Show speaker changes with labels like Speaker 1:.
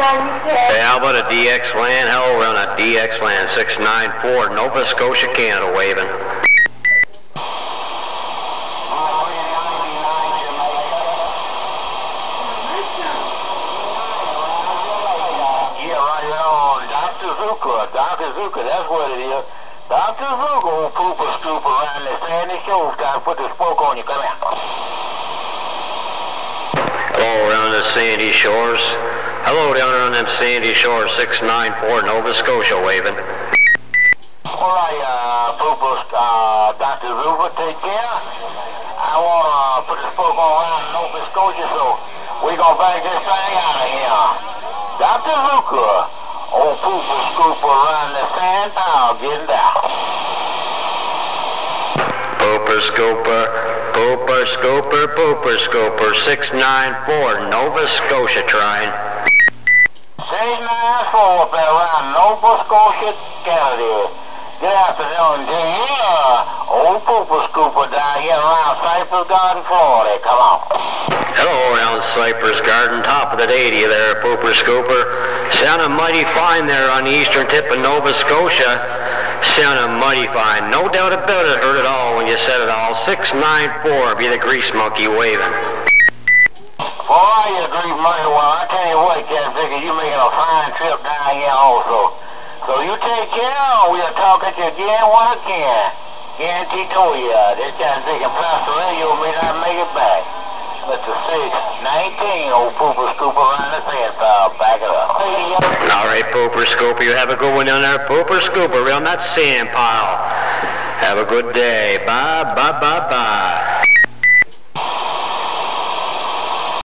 Speaker 1: Hey, how about a DX Land? Hello, we're on a DX Land 694, Nova Scotia, Canada, waving.
Speaker 2: Dr. Zuka, that's what it is. Dr. Zuka will poop or scoop around the sandy shores, trying to put the spoke on you. Come here.
Speaker 1: Hello, around the sandy shores. Hello, down on them sandy shores, 694, Nova Scotia, waving.
Speaker 2: All right, poopers, Dr. Zuka, take care. I want to put the spoke on around Nova Scotia, so we're going to back this thing out of here. Dr. Zuka. Old pooper scooper around the sand pile getting down.
Speaker 1: Pooper scooper, pooper scooper, pooper scooper, 694, Nova Scotia trying.
Speaker 2: 694 up there around Nova Scotia, Canada. Good afternoon to you. Old pooper scooper down here around Cypress Garden, Florida. Come on.
Speaker 1: Hello, around Cypress Garden, top of the day to you there, pooper scooper. Sounded mighty fine there on the eastern tip of Nova Scotia. Sounded mighty fine. No doubt about it. Heard it all when you said it all. 694, be the grease monkey waving.
Speaker 2: Boy, you grease monkey. Well, I tell you what, Captain Vicky, you making a fine trip down here also. So you take care, we'll talk at you again when I can. Guarantee to you, this Captain Vicky Plaster Radio may not make it back. Mr. 619, old pooper scooper around the sand pile. Back it up.
Speaker 1: All right, pooper scooper, you have a good one down there. Pooper scooper around that sand pile. Have a good day. Bye, bye, bye, bye.